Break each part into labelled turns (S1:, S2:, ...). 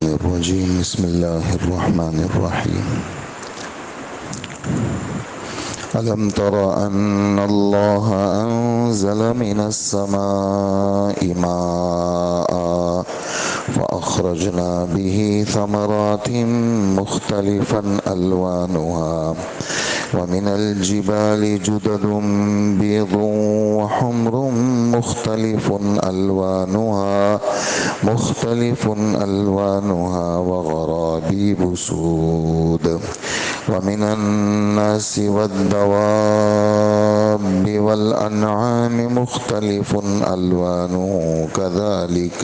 S1: الرجيم بسم الله الرحمن الرحيم ألم تر أن الله أنزل من السماء ماء فأخرجنا به ثمرات مختلفا ألوانها ومن الجبال جدد بيض وحمر مختلف ألوانها وغرابيب سود ومن الناس والدواب والأنعام مختلف ألوانه كذلك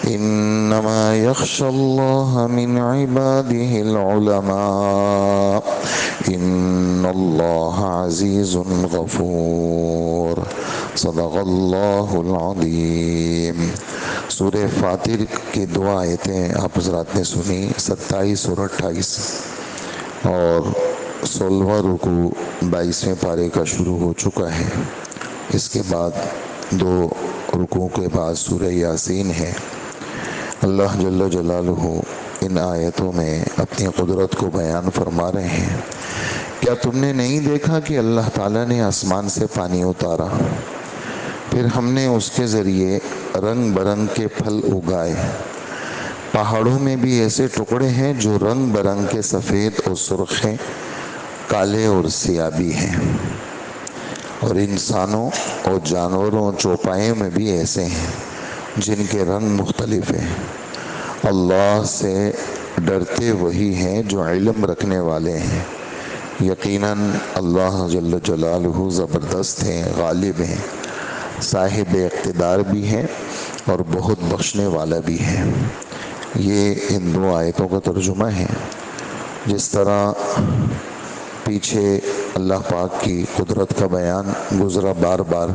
S1: إنما يخشى الله من عباده العلماء إن الله عزيز غفور صدق اللہ العظیم۔ سورہ فاطر کی دو آیتیں آپ حضرات نے سنی، 27 اور 28، اور 16واں رکوع 22ویں پارے کا شروع ہو چکا ہے۔ اس کے بعد دو رکوع کے بعد سورہ یاسین ہے۔ اللہ جل جلالہ ان آیتوں میں اپنی قدرت کو بیان فرما رہے ہیں۔ کیا تم نے نہیں دیکھا کہ اللہ تعالیٰ نے آسمان سے پانی اتارا، پھر ہم نے اس کے ذریعے رنگ برنگ کے پھل اگائے، پہاڑوں میں بھی ایسے ٹکڑے ہیں جو رنگ برنگ کے سفید اور سرخ ہیں، کالے اور سیاہ بھی ہیں، اور انسانوں اور جانوروں اور چوپایوں میں بھی ایسے ہیں جن کے رنگ مختلف ہیں۔ اللہ سے ڈرتے وہی ہیں جو علم رکھنے والے ہیں، یقیناً اللہ جل جلالہ زبردست ہیں، غالب ہیں، صاحب اقتدار بھی ہیں اور بہت بخشنے والا بھی ہے۔ یہ ان دو آیتوں کا ترجمہ ہے۔ جس طرح پیچھے اللہ پاک کی قدرت کا بیان گزرا، بار بار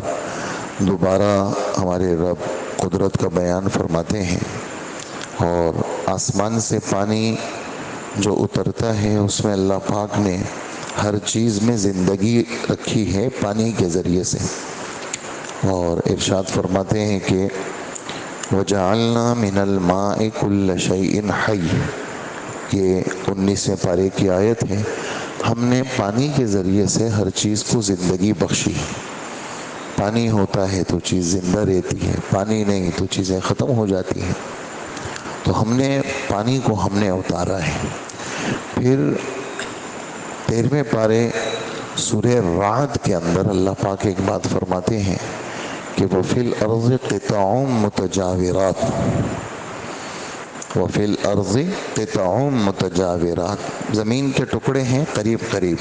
S1: دوبارہ ہمارے رب قدرت کا بیان فرماتے ہیں، اور آسمان سے پانی جو اترتا ہے اس میں اللہ پاک نے ہر چیز میں زندگی رکھی ہے پانی کے ذریعے سے، اور ارشاد فرماتے ہیں کہ وَجَعَلْنَا مِنَ الْمَاءِ كُلَّ شَيْءٍ حَيٍّ، یہ 19ویں پارے کی آیت ہے۔ ہم نے پانی کے ذریعے سے ہر چیز کو زندگی بخشی۔ پانی ہوتا ہے تو چیز زندہ رہتی ہے، پانی نہیں تو چیزیں ختم ہو جاتی ہیں۔ تو ہم نے پانی کو اتارا ہے۔ پھر 13ویں پارے سورہ رعد کے اندر اللہ پاک ایک بات فرماتے ہیں کہ وَفِي الْأَرْضِ قِطَعٌ مُتَجَاوِرَاتٌ، زمین کے ٹکڑے ہیں قریب قریب،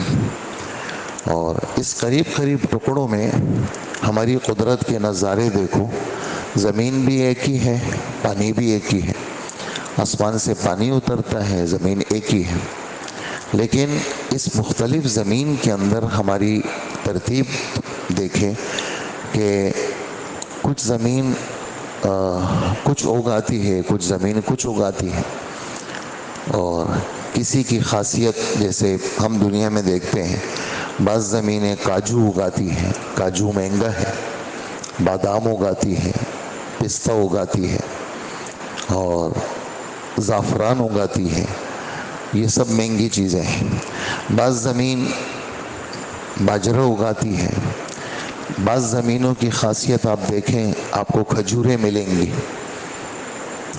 S1: اور اس قریب قریب ٹکڑوں میں ہماری قدرت کے نظارے دیکھو۔ زمین بھی ایک ہی ہے، پانی بھی ایک ہی ہے، آسمان سے پانی اترتا ہے، زمین ایک ہی ہے، لیکن اس مختلف زمین کے اندر ہماری ترتیب دیکھیں کہ کچھ زمین کچھ اگاتی ہے، کچھ زمین کچھ اگاتی ہے، اور کسی کی خاصیت جیسے ہم دنیا میں دیکھتے ہیں بعض زمینیں کاجو اگاتی ہیں، کاجو مہنگا ہے، بادام اگاتی ہے، پستہ اگاتی ہے، اور زعفران اگاتی ہے، یہ سب مہنگی چیزیں ہیں۔ بعض زمین باجرہ اگاتی ہے، بعض زمینوں کی خاصیت آپ دیکھیں آپ کو کھجوریں ملیں گی،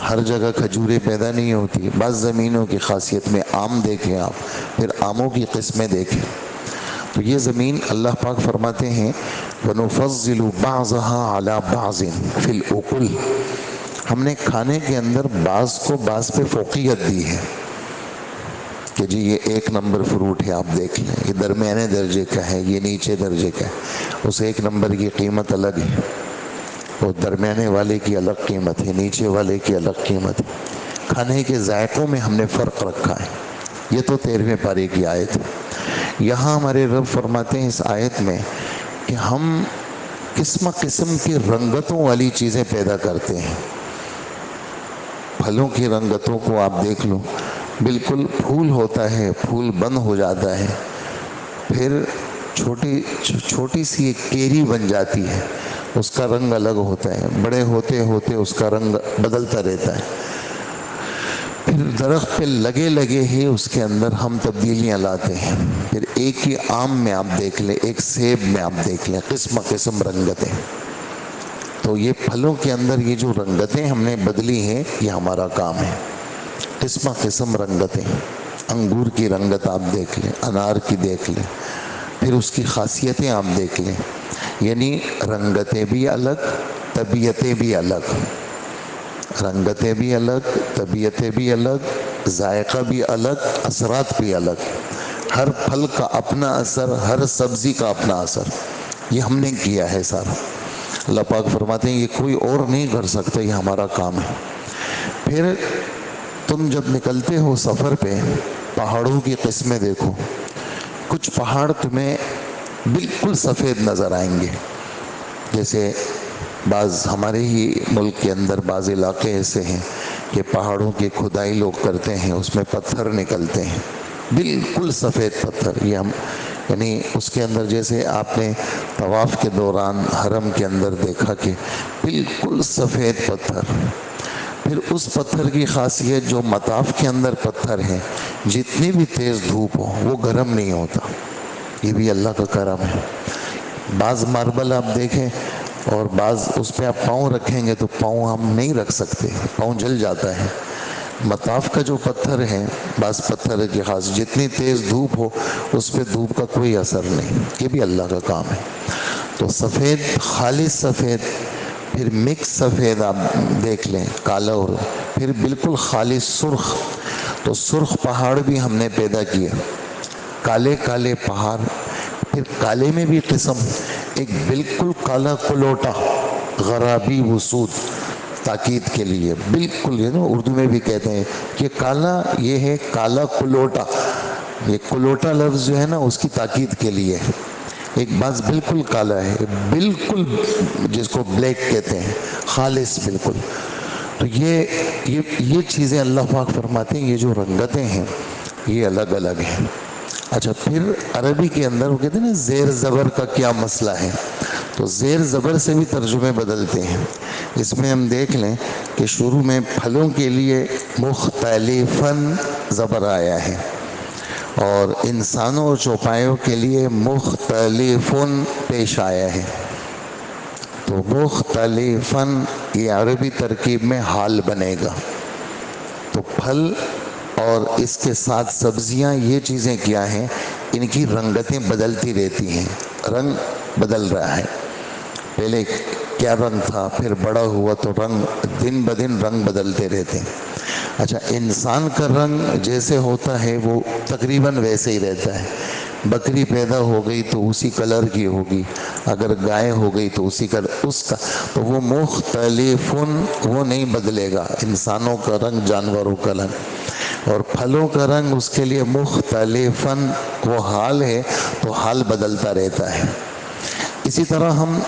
S1: ہر جگہ کھجوریں پیدا نہیں ہوتی۔ بعض زمینوں کی خاصیت میں آم دیکھیں آپ، پھر آموں کی قسمیں دیکھیں، تو یہ زمین اللہ پاک فرماتے ہیں وَنُفَضِّلُ بَعْضَهَا عَلَى بَعْضٍ فِي الْأُكُلِ، ہم نے کھانے کے اندر بعض کو بعض پہ فوقیت دی ہے کہ جی یہ 1 نمبر فروٹ ہے، آپ دیکھ لیں، یہ درمیانے درجے کا ہے، یہ نیچے درجے کا ہے، اس 1 نمبر کی قیمت الگ ہے، اور درمیانے والے کی الگ قیمت ہے، نیچے والے کی الگ قیمت ہے۔ کھانے کے ذائقوں میں ہم نے فرق رکھا ہے۔ یہ تو 13ویں پارے کی آیت ہے۔ یہاں ہمارے رب فرماتے ہیں اس آیت میں کہ ہم قسم قسم کی رنگتوں والی چیزیں پیدا کرتے ہیں۔ پھلوں کی رنگتوں کو آپ دیکھ لو، بالکل پھول ہوتا ہے، پھول بند ہو جاتا ہے، پھر چھوٹی سی ایک کیری بن جاتی ہے، اس کا رنگ الگ ہوتا ہے، بڑے ہوتے ہوتے اس کا رنگ بدلتا رہتا ہے۔ پھر درخت پہ لگے لگے ہی اس کے اندر ہم تبدیلیاں لاتے ہیں. پھر ایک ہی آم میں آپ دیکھ لیں، ایک سیب میں آپ دیکھ لیں، قسم قسم رنگتیں. تو یہ پھلوں کے اندر یہ جو رنگتیں ہم نے بدلی ہیں، یہ ہمارا کام ہے. قسم قسم رنگتیں. انگور کی رنگت آپ دیکھ لیں، انار کی دیکھ لیں، پھر اس کی خاصیتیں آپ دیکھ لیں. یعنی رنگتیں بھی الگ، طبیعتیں بھی الگ. رنگتیں بھی الگ، طبیعتیں بھی الگ، ذائقہ بھی الگ، اثرات بھی الگ. ہر پھل کا اپنا اثر، ہر سبزی کا اپنا اثر. یہ ہم نے کیا ہے سارا. اللہ پاک فرماتے ہیں یہ کوئی اور نہیں کر سکتا، یہ ہمارا کام ہے. پھر تم جب نکلتے ہو سفر پہ، پہاڑوں کی قسمیں دیکھو. کچھ پہاڑ تمہیں بالکل سفید نظر آئیں گے، جیسے بعض ہمارے ہی ملک کے اندر بعض علاقے ایسے ہیں کہ پہاڑوں کی کھدائی لوگ کرتے ہیں، اس میں پتھر نکلتے ہیں بالکل سفید پتھر. یہ ہم یعنی اس کے اندر جیسے آپ نے طواف کے دوران حرم کے اندر دیکھا کہ بالکل سفید پتھر. پھر اس پتھر کی خاصیت جو مطاف کے اندر پتھر ہے، جتنی بھی تیز دھوپ ہو وہ گرم نہیں ہوتا. یہ بھی اللہ کا کرم ہے. بعض ماربل آپ دیکھیں اور بعض اس پہ آپ پاؤں رکھیں گے تو پاؤں ہم نہیں رکھ سکتے، پاؤں جل جاتا ہے. مطاف کا جو پتھر ہے، بعض پتھر کی خاص جتنی تیز دھوپ ہو اس پہ دھوپ کا کوئی اثر نہیں. یہ بھی اللہ کا کام ہے. تو سفید، خالص سفید، پھر مکس سفید آپ دیکھ لیں، کالا، اور پھر بالکل خالص سرخ. تو سرخ پہاڑ بھی ہم نے پیدا کیا، کالے کالے پہاڑ. پھر کالے میں بھی قسم، ایک بالکل کالا کلوٹا، غرابی وسود، تاکید کے لیے بالکل، یہ نا اردو میں بھی کہتے ہیں کہ کالا، یہ ہے کالا کلوٹا. یہ کلوٹا لفظ جو ہے نا اس کی تاکید کے لیے. ایک باز بالکل کالا ہے، بالکل جس کو بلیک کہتے ہیں، خالص بالکل. تو یہ چیزیں اللہ پاک فرماتے ہیں، یہ جو رنگتیں ہیں یہ الگ الگ ہیں. اچھا، پھر عربی کے اندر وہ کہتے ہیں نا زیر زبر کا کیا مسئلہ ہے، تو زیر زبر سے بھی ترجمے بدلتے ہیں. اس میں ہم دیکھ لیں کہ شروع میں پھلوں کے لیے مختلفاً زبر آیا ہے، اور انسانوں اور چوپایوں کے لیے مختلفاً پیش آیا ہے. تو مختلفاً یہ عربی ترکیب میں حال بنے گا. تو پھل اور اس کے ساتھ سبزیاں، یہ چیزیں کیا ہیں، ان کی رنگتیں بدلتی رہتی ہیں. رنگ بدل رہا ہے. پہلے کیا رنگ تھا، پھر بڑا ہوا تو رنگ دن بدن رنگ بدلتے رہتے ہیں. اچھا، انسان کا رنگ جیسے ہوتا ہے وہ تقریباً ویسے ہی رہتا ہے. بکری پیدا ہو گئی تو اسی کلر کی ہوگی، اگر گائے ہو گئی تو اسی کلر اس کا، تو وہ مختلفن وہ نہیں بدلے گا. انسانوں کا رنگ، جانوروں کا رنگ، اور پھلوں کا رنگ اس کے لیے مختلفاً وہ حال ہے، تو حال بدلتا رہتا ہے. اسی طرح ہم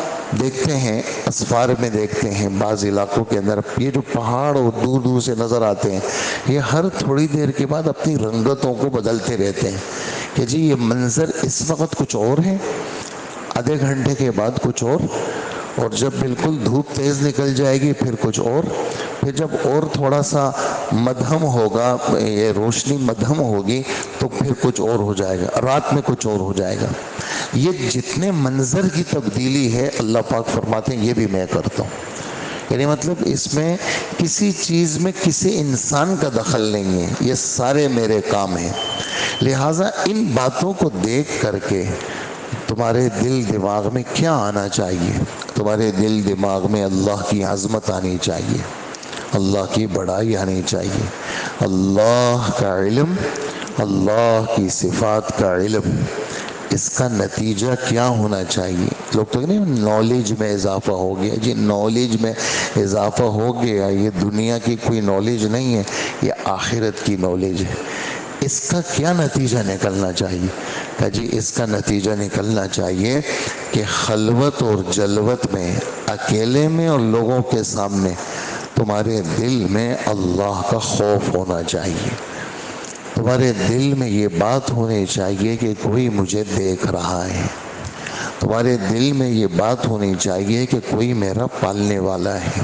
S1: دیکھتے ہیں، اسفار میں دیکھتے ہیں بعض علاقوں کے اندر یہ جو پہاڑ دور دور سے نظر آتے ہیں، یہ ہر تھوڑی دیر کے بعد اپنی رنگتوں کو بدلتے رہتے ہیں کہ جی یہ منظر اس وقت کچھ اور ہے، آدھے گھنٹے کے بعد کچھ اور جب بالکل دھوپ تیز نکل جائے گی پھر کچھ اور، پھر جب اور تھوڑا سا مدھم ہوگا، یہ روشنی مدھم ہوگی تو پھر کچھ اور ہو جائے گا، رات میں کچھ اور ہو جائے گا. یہ جتنے منظر کی تبدیلی ہے اللہ پاک فرماتے ہیں یہ بھی میں کرتا ہوں. یعنی مطلب اس میں کسی چیز میں کسی انسان کا دخل نہیں ہے، یہ سارے میرے کام ہیں. لہٰذا ان باتوں کو دیکھ کر کے تمہارے دل دماغ میں کیا آنا چاہیے؟ تمہارے دل دماغ میں اللہ کی عظمت آنی چاہیے، اللہ کی بڑائی آنی چاہیے، اللہ کا علم، اللہ کی صفات کا علم. اس کا نتیجہ کیا ہونا چاہیے؟ لوگ تو نہیں نالج میں اضافہ ہو گیا. جی نالج میں اضافہ ہو گیا، یہ دنیا کی کوئی نالج نہیں ہے، یہ آخرت کی نالج ہے. اس کا کیا نتیجہ نکلنا چاہیے؟ کہ جی اس کا نتیجہ نکلنا چاہیے کہ خلوت اور جلوت میں، اکیلے میں اور لوگوں کے سامنے، تمہارے دل میں اللہ کا خوف ہونا چاہیے. تمہارے دل میں یہ بات ہونی چاہیے کہ کوئی مجھے دیکھ رہا ہے. تمہارے دل میں یہ بات ہونی چاہیے کہ کوئی میرا پالنے والا ہے.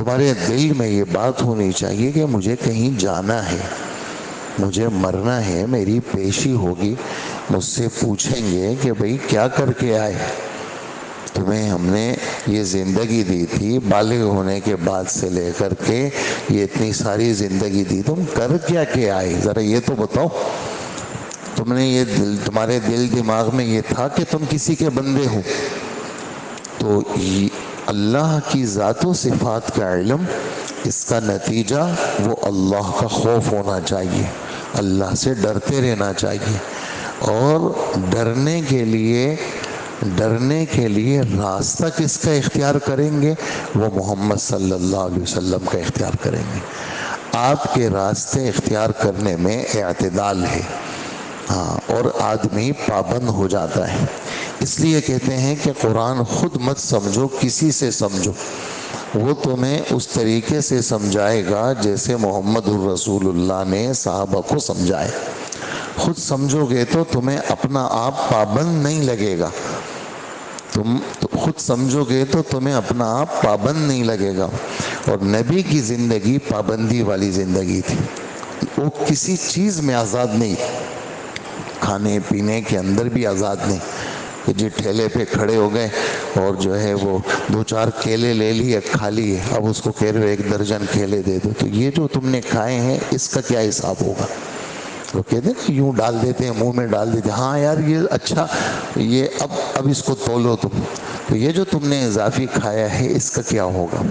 S1: تمہارے دل میں یہ بات ہونی چاہیے کہ مجھے کہیں جانا ہے، مجھے مرنا ہے، میری پیشی ہوگی، مجھ سے پوچھیں گے کہ بھئی کیا کر کے آئے؟ تمہیں ہم نے یہ زندگی دی تھی، بالغ ہونے کے بعد سے لے کر کے یہ اتنی ساری زندگی دی، تم کر کیا کے آئے؟ ذرا یہ تو بتاؤ۔ تم نے یہ تمہارے دل دماغ میں یہ تھا کہ تم کسی کے بندے ہو؟ تو اللہ کی ذات و صفات کا علم، اس کا نتیجہ وہ اللہ کا خوف ہونا چاہیے، اللہ سے ڈرتے رہنا چاہیے، اور ڈرنے کے لیے راستہ کس کا اختیار کریں گے؟ وہ محمد صلی اللہ علیہ وسلم کا اختیار کریں گے۔ آپ کے راستے اختیار کرنے میں اعتدال ہے، ہاں، اور آدمی پابند ہو جاتا ہے۔ اس لیے کہتے ہیں کہ قرآن خود مت سمجھو، کسی سے سمجھو، وہ تمہیں اس طریقے سے سمجھائے گا جیسے محمد الرسول اللہ نے صحابہ کو سمجھائے۔ خود سمجھو گے تو تمہیں اپنا آپ پابند نہیں لگے گا، تم خود سمجھو گے تو تمہیں اپنا آپ پابند نہیں لگے گا۔ اور نبی کی زندگی پابندی والی زندگی تھی، وہ کسی چیز میں آزاد نہیں، کھانے پینے کے اندر بھی آزاد نہیں کہ جی ٹھیلے پہ کھڑے ہو گئے اور جو ہے وہ 2-4 کیلے لے لیے کھا لیے، اب اس کو کہہ رہے 1 درجن کیلے دے دو، تو یہ جو تم نے کھائے ہیں اس کا کیا حساب ہوگا؟ وہ کہتے ہیں یوں ڈال دیتے ہیں، منہ میں ڈال دیتے ہیں، ہاں یار یہ اچھا، یہ اب اس کو تولو تم، تو یہ جو تم نے اضافی کھایا ہے اس کا کیا ہوگا؟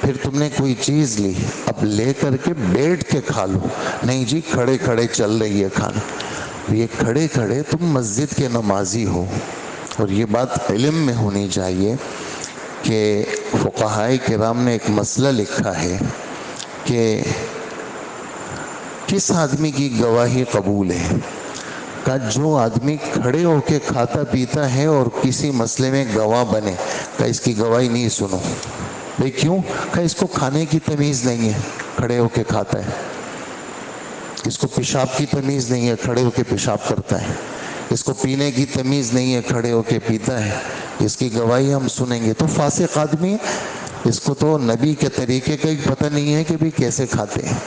S1: پھر تم نے کوئی چیز لی، اب لے کر کے بیٹھ کے کھا لو، نہیں جی کھڑے کھڑے چل رہی ہے کھانا، یہ کھڑے کھڑے تم مسجد کے نمازی ہو۔ اور یہ بات علم میں ہونی چاہیے کہ فقہائے کرام نے ایک مسئلہ لکھا ہے کہ کس آدمی کی گواہی قبول ہے؟ کہ جو آدمی کھڑے ہو کے کھاتا پیتا ہے اور کسی مسئلے میں گواہ بنے، کہ اس کی گواہی نہیں سنو۔ بھئی کیوں؟ کہ اس کو کھانے کی تمیز نہیں ہے، کھڑے ہو کے کھاتا ہے، اس کو پیشاب کی تمیز نہیں ہے، کھڑے ہو کے پیشاب کرتا ہے، اس کو پینے کی تمیز نہیں ہے، کھڑے ہو کے پیتا ہے، اس کی گواہی ہم سنیں گے تو فاسق آدمی ہے، اس کو تو نبی کے طریقے کا ہی پتہ نہیں ہے کہ بھی کیسے کھاتے ہیں۔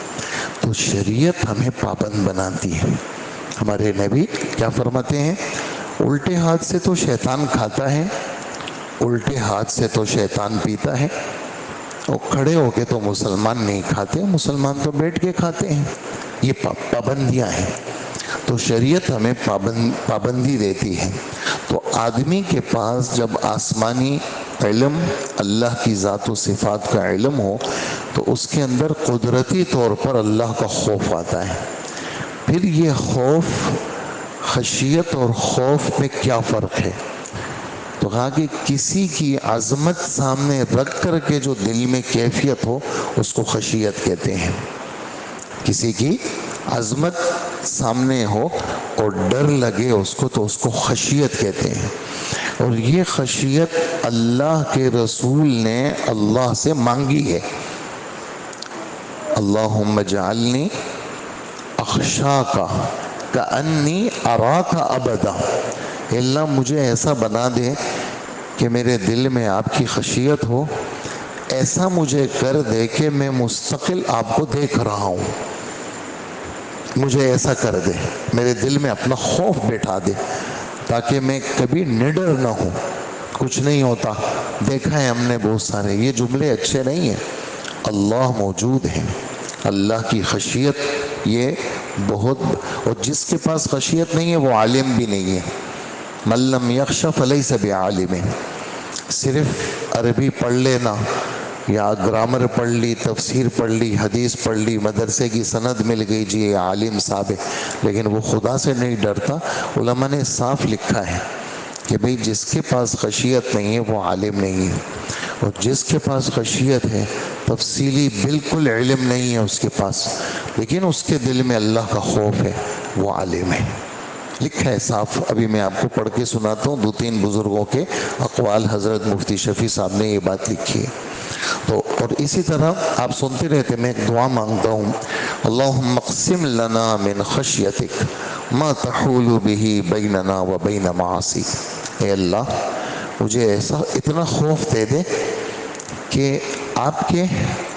S1: تو شریعت ہمیں پابند بناتی ہے۔ ہمارے نبی کیا فرماتے ہیں؟ الٹے ہاتھ سے تو شیطان کھاتا ہے، الٹے ہاتھ سے تو شیطان پیتا ہے، اور کھڑے ہو کے تو مسلمان نہیں کھاتے، مسلمان تو بیٹھ کے کھاتے ہیں۔ یہ پابندیاں ہیں، تو شریعت ہمیں پابندی دیتی ہے۔ تو آدمی کے پاس جب آسمانی علم، اللہ کی ذات و صفات کا علم ہو تو اس کے اندر قدرتی طور پر اللہ کا خوف آتا ہے۔ پھر یہ خوف، خشیت اور خوف میں کیا فرق ہے؟ تو کہا کہ کسی کی عظمت سامنے رکھ کر کے جو دل میں کیفیت ہو اس کو خشیت کہتے ہیں۔ کسی کی عظمت سامنے ہو اور ڈر لگے اس کو تو اس کو خشیت کہتے ہیں۔ اور یہ خشیت اللہ کے رسول نے اللہ سے مانگی ہے۔ اللہم اجعلنی اخشاک کانی اراک ابدا، اللہ مجھے ایسا بنا دے کہ میرے دل میں آپ کی خشیت ہو، ایسا مجھے کر دے کہ میں مستقل آپ کو دیکھ رہا ہوں، مجھے ایسا کر دے، میرے دل میں اپنا خوف بٹھا دے تاکہ میں کبھی نڈر نہ ہوں، کچھ نہیں ہوتا، دیکھا ہے ہم نے بہت سارے، یہ جملے اچھے نہیں ہیں۔ اللہ موجود ہے، اللہ کی خشیت یہ بہت، اور جس کے پاس خشیت نہیں ہے وہ عالم بھی نہیں ہے۔ من لم یخش فلیس بعالم، صرف عربی پڑھ لینا یا گرامر پڑھ لی، تفسیر پڑھ لی، حدیث پڑھ لی، مدرسے کی سند مل گئی، جی یہ عالم صاحب ہے، لیکن وہ خدا سے نہیں ڈرتا۔ علماء نے صاف لکھا ہے کہ بھئی جس کے پاس خشیت نہیں ہے وہ عالم نہیں ہے، اور جس کے پاس خشیت ہے، تفصیلی بالکل علم نہیں ہے اس کے پاس، لیکن اس کے دل میں اللہ کا خوف ہے، وہ عالم ہے۔ لکھا ہے صاف، ابھی میں آپ کو پڑھ کے سناتا ہوں 2-3 بزرگوں کے اقوال، حضرت مفتی شفیع صاحب نے یہ بات لکھی ہے۔ تو اور اسی طرح آپ سنتے رہتے، میں ایک دعا مانگتا ہوں، اللہم اقسم لنا من خشیتک ما تحول به بیننا و بین معاصیک، اے اللہ مجھے ایسا اتنا خوف دے دے کہ آپ کے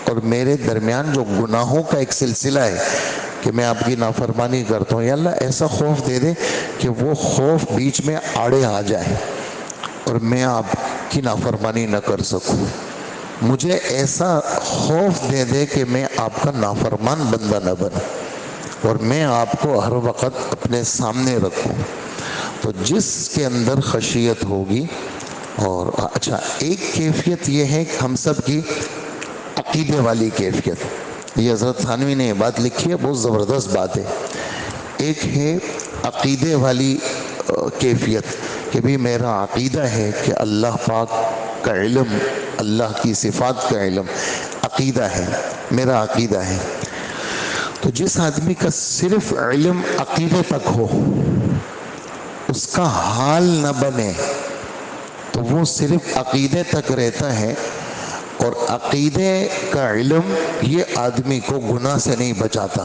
S1: اور میرے درمیان جو گناہوں کا ایک سلسلہ ہے کہ میں آپ کی نافرمانی کرتا ہوں، یا اللہ ایسا خوف دے دے کہ وہ خوف بیچ میں آڑے آ جائے اور میں آپ کی نافرمانی نہ کر سکوں. مجھے ایسا خوف دے دے کہ میں آپ کا نافرمان بندہ نہ بنوں اور میں آپ کو ہر وقت اپنے سامنے رکھوں. تو جس کے اندر خشیت ہوگی. اور اچھا، ایک کیفیت یہ ہے کہ ہم سب کی عقیدے والی کیفیت، یہ حضرت تھانوی نے یہ بات لکھی ہے، بہت زبردست بات ہے. ایک ہے عقیدے والی کیفیت کہ بھی میرا عقیدہ ہے کہ اللہ پاک کا علم، اللہ کی صفات کا علم عقیدہ ہے، میرا عقیدہ ہے. تو جس آدمی کا صرف علم عقیدے تک ہو، اس کا حال نہ بنے، تو وہ صرف عقیدے تک رہتا ہے. اور عقیدے کا علم یہ آدمی کو گناہ سے نہیں بچاتا.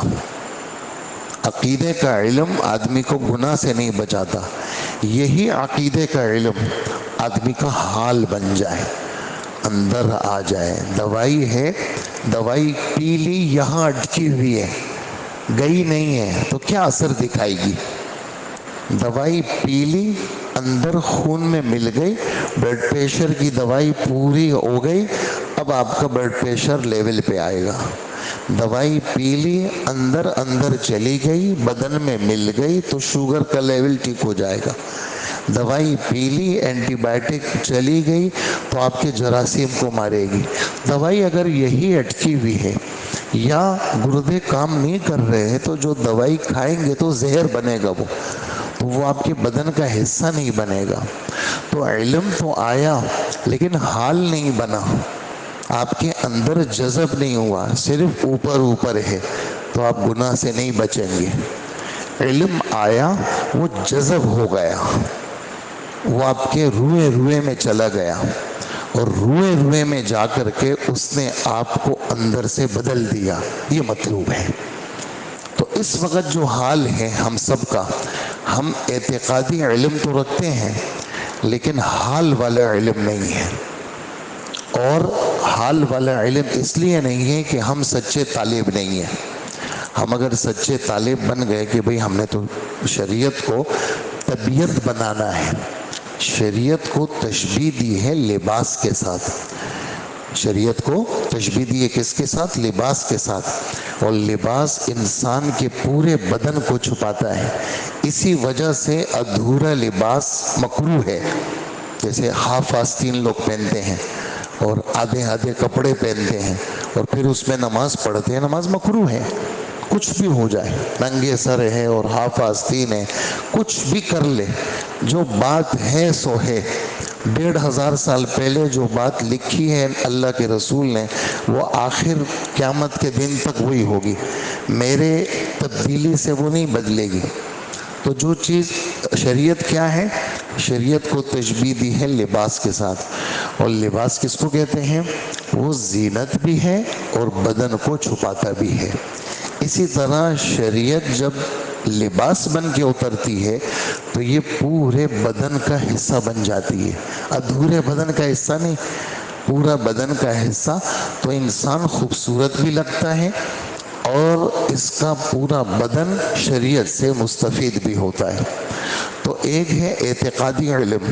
S1: عقیدے کا علم آدمی کو گناہ سے نہیں بچاتا. یہی عقیدے کا علم آدمی کا حال بن جائے، اندر آ جائے. دوائی ہے، دوائی پی لی، یہاں اٹکی ہوئی ہے، گئی نہیں ہے، تو کیا اثر دکھائے گی؟ دوائی پی لی، اندر خون میں مل گئی، بلڈ پریشر کی دوائی پوری ہو گئی، اب آپ کا بلڈ پریشر لیول پہ آئے گا. دوائی پی لی، اندر اندر چلی گئی، بدن میں مل گئی، تو شوگر کا لیول ٹھیک ہو جائے گا. دوائی پی لی، اینٹی بائیوٹک چلی گئی، تو آپ کے جراثیم کو مارے گی. دوائی اگر یہی اٹکی ہوئی ہے یا گردے کام نہیں کر رہے ہیں، تو جو دوائی کھائیں گے تو زہر بنے گا، وہ آپ کے بدن کا حصہ نہیں بنے گا. تو علم تو آیا لیکن حال نہیں بنا، آپ کے اندر جذب نہیں ہوا، صرف اوپر اوپر ہے، تو آپ گناہ سے نہیں بچیں گے. علم آیا، وہ جذب ہو گیا، وہ آپ کے روئے روئے میں چلا گیا، اور روئے روئے میں جا کر کے اس نے آپ کو اندر سے بدل دیا. یہ مطلوب ہے. تو اس وقت جو حال ہے ہم سب کا، ہم اعتقادی علم تو رکھتے ہیں لیکن حال والا علم نہیں ہے. اور حال والا علم اس لیے نہیں ہے کہ ہم سچے طالب نہیں ہیں. ہم اگر سچے طالب بن گئے کہ بھئی ہم نے تو شریعت کو طبیعت بنانا ہے، شریعت کو تشبیہ دی ہے لباس کے ساتھ. شریعت کو تشبیہ دی ہے کس کے ساتھ؟ لباس کے ساتھ. اور لباس انسان کے پورے بدن کو چھپاتا ہے. اسی وجہ سے ادھورا لباس مکروہ ہے. جیسے ہاف آستین لوگ پہنتے ہیں اور آدھے آدھے کپڑے پہنتے ہیں اور پھر اس میں نماز پڑھتے ہیں، نماز مکروہ ہے. کچھ بھی ہو جائے، ننگے سر ہے اور ہاف آستین ہے، کچھ بھی کر لے، جو بات ہے سو ہے. 1500 سال پہلے جو بات لکھی ہے اللہ کے رسول نے، وہ آخر قیامت کے دن تک وہی ہوگی، میرے تبدیلی سے وہ نہیں بدلے گی. تو جو چیز شریعت کیا ہے؟ شریعت کو تشبیہ دی ہے لباس کے ساتھ. اور لباس کس کو کہتے ہیں؟ وہ زینت بھی ہے اور بدن کو چھپاتا بھی ہے. اسی طرح شریعت جب لباس بن کے اترتی ہے تو یہ پورے بدن کا حصہ بن جاتی ہے. ادھورے بدن کا حصہ نہیں، پورا بدن کا حصہ. تو انسان خوبصورت بھی لگتا ہے اور اس کا پورا بدن شریعت سے مستفید بھی ہوتا ہے. تو ایک ہے اعتقادی علم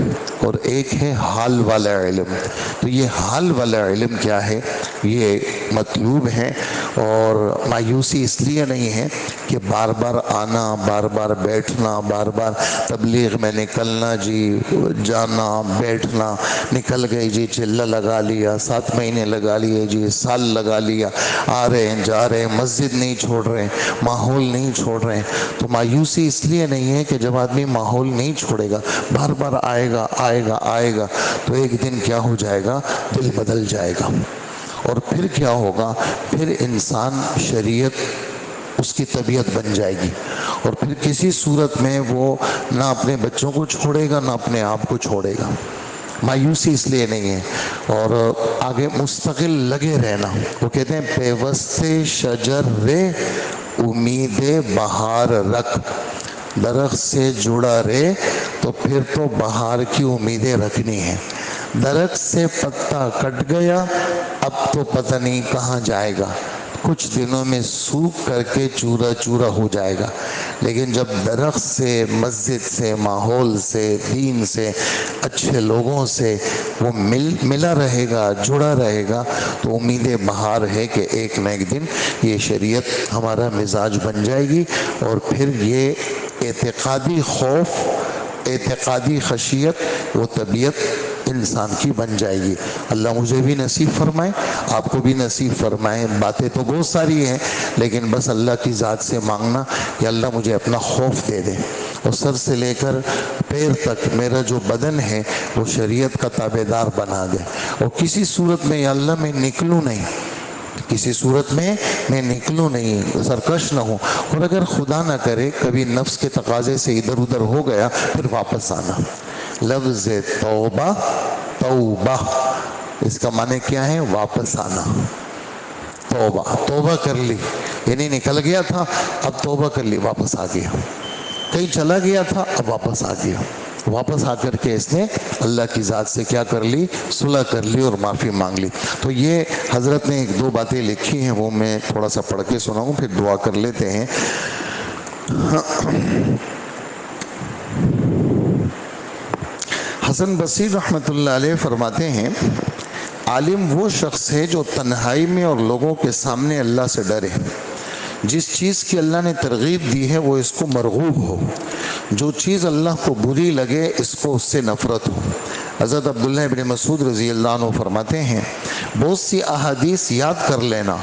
S1: اور ایک ہے حال والا علم. تو یہ حال والا علم کیا ہے؟ یہ مطلوب ہے. اور مایوسی اس لیے نہیں ہے کہ بار بار آنا، بار بار بیٹھنا، بار بار تبلیغ میں نکلنا، جی جانا بیٹھنا، نکل گئی جی چلہ لگا لیا، 7 مہینے لگا لیے جی، سال لگا لیا، آ رہے ہیں جا رہے ہیں، مسجد نہیں چھوڑ رہے ہیں، ماحول نہیں چھوڑ رہے ہیں. تو مایوسی اس لیے نہیں ہے کہ جب آدمی ماحول نہیں چھوڑے گا، بار بار آئے گا آئے گا آئے گا، تو ایک دن کیا ہو جائے گا؟ دل بدل جائے گا. اور پھر کیا ہوگا؟ پھر انسان شریعت اس کی طبیعت بن جائے گی، اور پھر کسی صورت میں وہ نہ اپنے بچوں کو چھوڑے گا نہ اپنے آپ کو چھوڑے گا. مایوسی اس لیے نہیں ہے. اور آگے مستقل لگے رہنا. وہ کہتے ہیں پیوست شجر رے امید بہار رکھ، درخت سے جڑا رے تو پھر تو بہار کی امیدیں رکھنی ہے. درخت سے پتا کٹ گیا اب تو پتہ نہیں کہاں جائے گا، کچھ دنوں میں سوکھ کر کے چورا چورا ہو جائے گا، لیکن جب درخت سے، مسجد سے، ماحول سے، دین سے، اچھے لوگوں سے وہ ملا رہے گا، جڑا رہے گا، تو امید بہار ہے کہ ایک نہ ایک دن یہ شریعت ہمارا مزاج بن جائے گی، اور پھر یہ اعتقادی خوف، اعتقادی خشیت، وہ طبیعت انسان کی بن جائے گی۔ اللہ مجھے بھی نصیب فرمائے، آپ کو بھی نصیب فرمائے۔ باتیں تو بہت ساری ہیں، لیکن بس اللہ کی ذات سے مانگنا کہ اللہ مجھے اپنا خوف دے دے، اور سر سے لے کر پیر تک میرا جو بدن ہے وہ شریعت کا تابعدار بنا دے، اور کسی صورت میں یا اللہ میں نکلوں نہیں، کسی صورت میں میں نکلوں نہیں، سرکش نہ ہوں، اور اگر خدا نہ کرے کبھی نفس کے تقاضے سے ادھر ادھر ہو گیا پھر واپس آنا۔ لفظ توبہ، توبہ اس کا معنی کیا ہے؟ واپس آنا۔ توبہ، توبہ کر لی یعنی نکل گیا تھا، اب توبہ کر لی، واپس آ گیا، کہیں چلا گیا تھا اب واپس آ گیا، واپس آ کر کے اس نے اللہ کی ذات سے کیا کر لی؟ صلح کر لی اور معافی مانگ لی۔ تو یہ حضرت نے ایک دو باتیں لکھی ہیں، وہ میں تھوڑا سا پڑھ کے سناؤں، پھر دعا کر لیتے ہیں۔ حسن بصری رحمۃ اللہ علیہ فرماتے ہیں، عالم وہ شخص ہے جو تنہائی میں اور لوگوں کے سامنے اللہ سے ڈرے، جس چیز کی اللہ نے ترغیب دی ہے وہ اس کو مرغوب ہو، جو چیز اللہ کو بری لگے اس کو اس سے نفرت ہو۔ حضرت عبداللہ ابن مسعود رضی اللہ عنہ فرماتے ہیں، بہت سی احادیث یاد کر لینا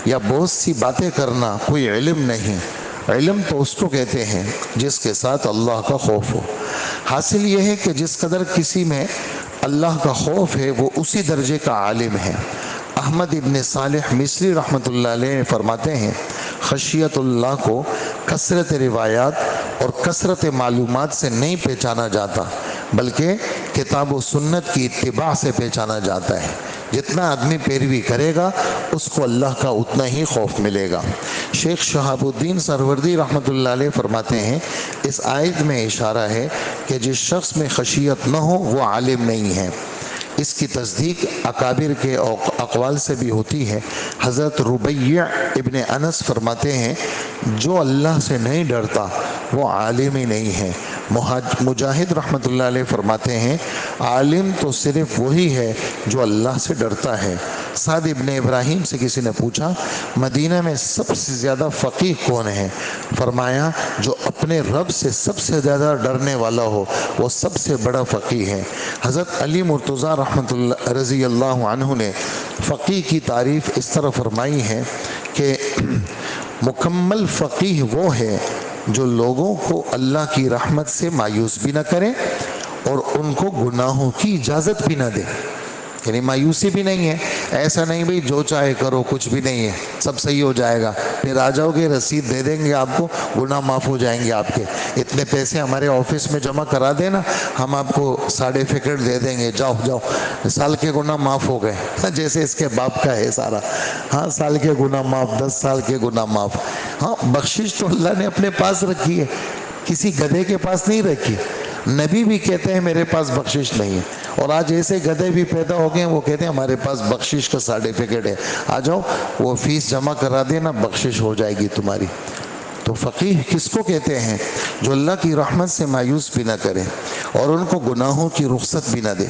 S1: یا بہت سی باتیں کرنا کوئی علم نہیں، علم تو اس کو کہتے ہیں جس کے ساتھ اللہ کا خوف ہو۔ حاصل یہ ہے کہ جس قدر کسی میں اللہ کا خوف ہے وہ اسی درجے کا عالم ہے۔ احمد ابن صالح مصری رحمۃ اللہ علیہ فرماتے ہیں، خشیت اللہ کو کثرت روایات اور کثرت معلومات سے نہیں پہچانا جاتا، بلکہ کتاب و سنت کی اتباع سے پہچانا جاتا ہے۔ جتنا آدمی پیروی کرے گا اس کو اللہ کا اتنا ہی خوف ملے گا۔ شیخ شہاب الدین سہروردی رحمۃ اللہ علیہ فرماتے ہیں، اس آیت میں اشارہ ہے کہ جس شخص میں خشیت نہ ہو وہ عالم نہیں ہے۔ اس کی تصدیق اکابر کے اقوال سے بھی ہوتی ہے۔ حضرت ربیع ابن انس فرماتے ہیں، جو اللہ سے نہیں ڈرتا وہ عالم ہی نہیں ہے۔ مجاہد رحمۃ اللہ علیہ فرماتے ہیں، عالم تو صرف وہی ہے جو اللہ سے ڈرتا ہے۔ سعد ابن ابراہیم سے کسی نے پوچھا، مدینہ میں سب سے زیادہ فقیہ کون ہے؟ فرمایا، جو اپنے رب سے سب سے زیادہ ڈرنے والا ہو وہ سب سے بڑا فقیہ ہے۔ حضرت علی مرتضیٰ رحمۃ اللہ رضی اللہ عنہ نے فقیہ کی تعریف اس طرح فرمائی ہے کہ مکمل فقیہ وہ ہے جو لوگوں کو اللہ کی رحمت سے مایوس بھی نہ کرے اور ان کو گناہوں کی اجازت بھی نہ دے، یعنی مایوسی بھی نہیں ہے، ایسا نہیں بھئی جو چاہے کرو کچھ بھی نہیں ہے سب صحیح ہو جائے گا، پھر آ جاؤ گے رسید دے دیں گے آپ کو، گناہ معاف ہو جائیں گے آپ کے، اتنے پیسے ہمارے آفس میں جمع کرا دینا ہم آپ کو سرٹیفکیٹ دے دیں گے، جاؤ جاؤ سال کے گناہ معاف ہو گئے، جیسے اس کے باپ کا ہے سارا، ہاں سال کے گناہ معاف، 10 سال کے گناہ معاف۔ ہاں بخشش تو اللہ نے اپنے پاس رکھی ہے، کسی گدھے کے پاس نہیں رکھی۔ نبی بھی کہتے ہیں میرے پاس بخشش نہیں ہے، اور آج ایسے گدھے بھی پیدا ہو گئے ہیں وہ کہتے ہیں ہمارے پاس بخشش کا سرٹیفکیٹ ہے، آ جاؤ وہ فیس جمع کرا دینا بخشش ہو جائے گی تمہاری۔ تو فقیہ کس کو کہتے ہیں؟ جو اللہ کی رحمت سے مایوس بھی نہ کرے اور ان کو گناہوں کی رخصت بھی نہ دے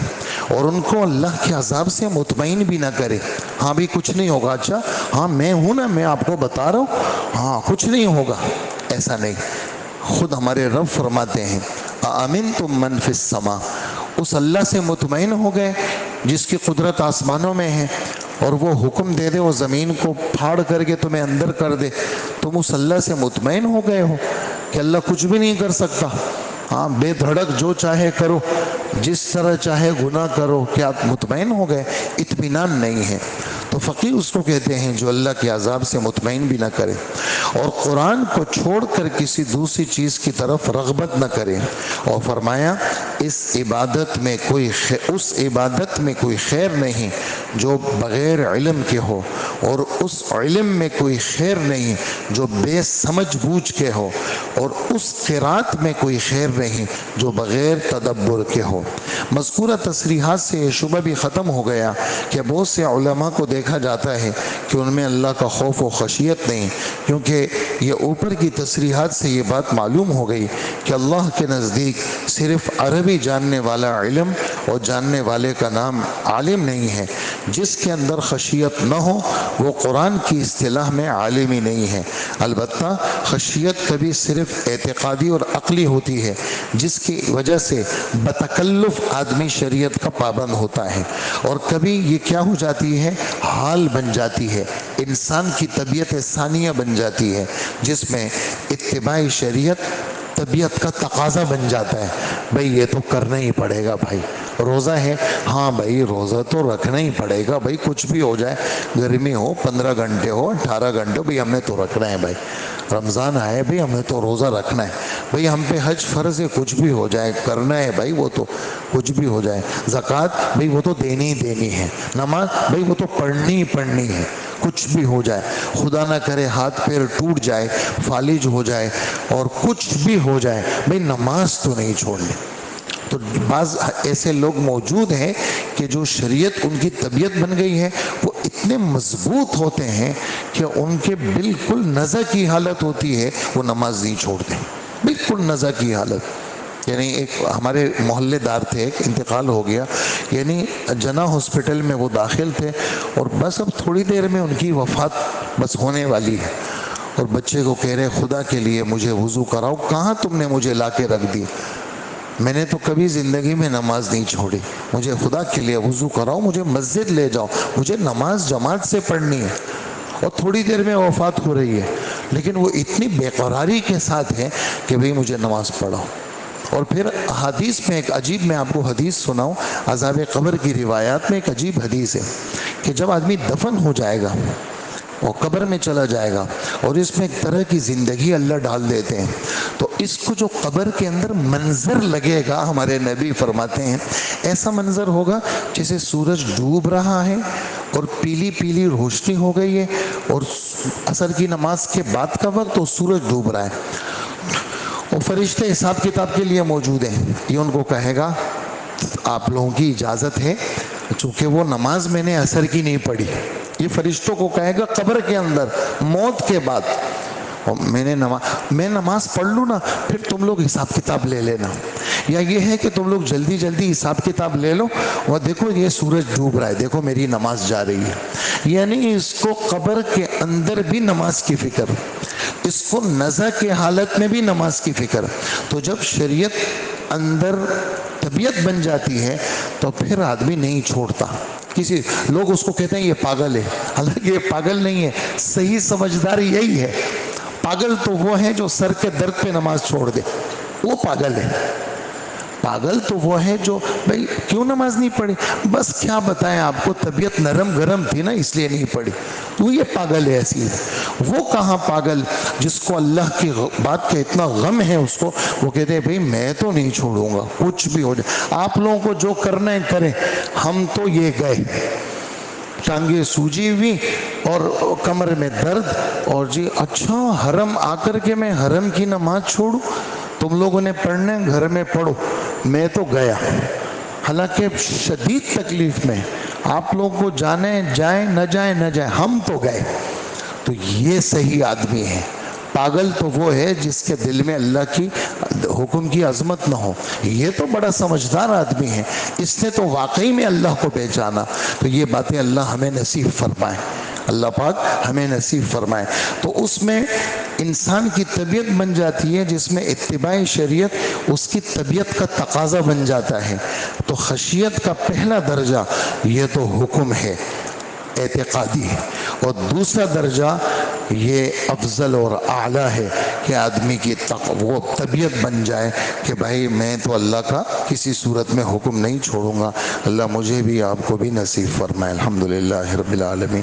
S1: اور ان کو اللہ کے عذاب سے مطمئن بھی نہ کرے۔ ہاں بھی کچھ نہیں ہوگا، اچھا ہاں میں ہوں نا، میں آپ کو بتا رہا ہوں، ہاں کچھ نہیں ہوگا، ایسا نہیں۔ خود ہمارے رب فرماتے ہیں، اَأَمِنْتُم مَّن فِي السَّمَاءِ، اس اللہ سے مطمئن ہو گئے جس کی قدرت آسمانوں میں ہے اور وہ حکم دے دے وہ زمین کو پھاڑ کر کے تمہیں اندر کر دے، تم اس اللہ سے مطمئن ہو گئے ہو کہ اللہ کچھ بھی نہیں کر سکتا؟ ہاں بے دھڑک جو چاہے کرو، جس طرح چاہے گناہ کرو، کیا مطمئن ہو گئے؟ اطمینان نہیں ہے۔ تو فقیہ اس کو کہتے ہیں جو اللہ کے عذاب سے مطمئن بھی نہ کرے اور قرآن کو چھوڑ کر کسی دوسری چیز کی طرف رغبت نہ کرے۔ اور فرمایا اس عبادت میں اس عبادت میں کوئی خیر نہیں جو بغیر علم کے ہو، اور اس علم میں کوئی خیر نہیں جو بے سمجھ بوجھ کے ہو، اور اس قرات میں کوئی خیر نہیں جو بغیر تدبر کے ہو۔ مذکورہ تصریحات سے یہ شبہ بھی ختم ہو گیا کہ بہت سے علماء کو دیکھا جاتا ہے کہ ان میں اللہ کا خوف و خشیت نہیں، کیونکہ یہ اوپر کی تصریحات سے یہ بات معلوم ہو گئی کہ اللہ کے نزدیک صرف عربی جاننے والا علم اور جاننے والے کا نام عالم نہیں ہے۔ جس کے اندر خشیت نہ ہو وہ قرآن کی اصطلاح میں عالم ہی نہیں ہے۔ البتہ خشیت کبھی صرف اعتقادی اور عقلی ہوتی ہے، جس کی وجہ سے بتکلف آدمی شریعت کا پابند ہوتا ہے، اور کبھی یہ کیا ہو جاتی ہے، حال بن جاتی ہے، انسان کی طبیعت ثانیہ بن جاتی ہے، جس میں اتباع شریعت طبیعت کا تقاضا بن جاتا ہے۔ بھئی یہ تو کرنا ہی پڑے گا، بھائی روزہ ہے، ہاں بھائی روزہ تو رکھنا ہی پڑے گا، بھائی کچھ بھی ہو جائے، گرمی ہو، 15 گھنٹے ہو، 18 گھنٹے ہو، بھئی ہم نے تو رکھنا ہے، بھائی رمضان آئے، بھئی ہمیں تو روزہ رکھنا ہے، بھئی ہم پہ حج فرض ہے، کچھ بھی ہو جائے کرنا ہے، بھئی وہ تو کچھ بھی ہو جائے، زکوٰۃ بھئی وہ تو دینی ہی دینی ہے، نماز بھئی وہ تو پڑھنی ہی پڑھنی ہے، کچھ بھی ہو جائے، خدا نہ کرے ہاتھ پیر ٹوٹ جائے، فالج ہو جائے، اور کچھ بھی ہو جائے، بھئی نماز تو نہیں چھوڑنی۔ تو بعض ایسے لوگ موجود ہیں کہ جو شریعت ان کی طبیعت بن گئی ہے، وہ اتنے مضبوط ہوتے ہیں کہ ان کے بالکل نزع کی حالت ہوتی ہے، وہ نماز نہیں چھوڑتے، بالکل نزع کی حالت۔ یعنی ایک ہمارے محلے دار تھے، ایک انتقال ہو گیا، یعنی جنا ہاسپٹل میں وہ داخل تھے، اور بس اب تھوڑی دیر میں ان کی وفات بس ہونے والی ہے، اور بچے کو کہہ رہے خدا کے لیے مجھے وضو کراؤ، کہاں تم نے مجھے لا کے رکھ دی، میں نے تو کبھی زندگی میں نماز نہیں چھوڑی، مجھے خدا کے لیے وضو کراؤ، مجھے مسجد لے جاؤ، مجھے نماز جماعت سے پڑھنی ہے، اور تھوڑی دیر میں وفات ہو رہی ہے، لیکن وہ اتنی بے قراری کے ساتھ ہے کہ بھئی مجھے نماز پڑھاؤ۔ اور پھر حدیث میں ایک عجیب، میں آپ کو حدیث سناؤں، عذاب قبر کی روایات میں ایک عجیب حدیث ہے کہ جب آدمی دفن ہو جائے گا وہ قبر میں چلا جائے گا، اور اس میں ایک طرح کی زندگی اللہ ڈال دیتے ہیں، تو اس کو جو قبر کے اندر منظر لگے گا، ہمارے نبی فرماتے ہیں ایسا منظر ہوگا جیسے سورج ڈوب رہا ہے اور پیلی پیلی روشنی ہو گئی ہے، اور عصر کی نماز کے بعد کا وقت تو سورج ڈوب رہا ہے، اور فرشتے حساب کتاب کے لیے موجود ہیں، یہ ان کو کہے گا آپ لوگوں کی اجازت ہے، چونکہ وہ نماز میں نے عصر کی نہیں پڑھی، یہ فرشتوں کو کہے گا قبر کے اندر موت کے بعد، میں نماز پڑھ لوں نا، پھر تم لوگ حساب کتاب لے لینا، یا یہ ہے کہ تم لوگ جلدی جلدی حساب کتاب لے لو، اور دیکھو یہ سورج ڈوب رہا ہے، دیکھو میری نماز جا رہی ہے، یعنی اس کو قبر کے اندر بھی نماز کی فکر، اس کو نزع کے حالت میں بھی نماز کی فکر۔ تو جب شریعت اندر طبیعت بن جاتی ہے تو پھر آدمی نہیں چھوڑتا، کسی لوگ اس کو کہتے ہیں یہ پاگل ہے، حالانکہ یہ پاگل نہیں ہے، صحیح سمجھدار یہی ہے، پاگل تو وہ ہے جو سر کے درد پہ نماز چھوڑ دے، وہ پاگل ہے، پاگل تو وہ ہے جو بھئی کیوں نماز نہیں پڑھی، بس کیا بتائیں آپ کو طبیعت نرم گرم تھی نا اس لیے نہیں پڑھی، تو یہ پاگل ہے ایسی ہے۔ وہ کہاں پاگل جس کو اللہ کی بات کا اتنا غم ہے، اس کو وہ کہتے ہیں بھئی میں تو نہیں چھوڑوں گا کچھ بھی ہو جائے، آپ لوگوں کو جو کرنا ہے کریں، ہم تو یہ گئے، ٹانگیں سوجی ہوئی اور کمر میں درد، اور جی اچھا حرم آ کر کے میں حرم کی نماز چھوڑوں، تم لوگوں نے پڑھنا ہے گھر میں پڑھو، میں تو گیا، حالانکہ شدید تکلیف میں، آپ لوگوں کو جانے جائیں نہ جائیں نہ جائیں، ہم تو گئے۔ تو یہ صحیح آدمی ہے، پاگل تو وہ ہے جس کے دل میں اللہ کی حکم کی عظمت نہ ہو، یہ تو بڑا سمجھدار آدمی ہے، اس نے تو واقعی میں اللہ کو پہچانا۔ تو یہ باتیں اللہ ہمیں نصیب فرمائے، اللہ پاک ہمیں نصیب فرمائے۔ تو اس میں انسان کی طبیعت بن جاتی ہے جس میں اتباع شریعت اس کی طبیعت کا تقاضا بن جاتا ہے۔ تو خشیت کا پہلا درجہ یہ تو حکم ہے اعتقادی ہے، اور دوسرا درجہ یہ افضل اور اعلیٰ ہے کہ آدمی کی وہ طبیعت بن جائے کہ بھائی میں تو اللہ کا کسی صورت میں حکم نہیں چھوڑوں گا۔ اللہ مجھے بھی آپ کو بھی نصیب فرمائے۔ الحمدللہ رب العالمین۔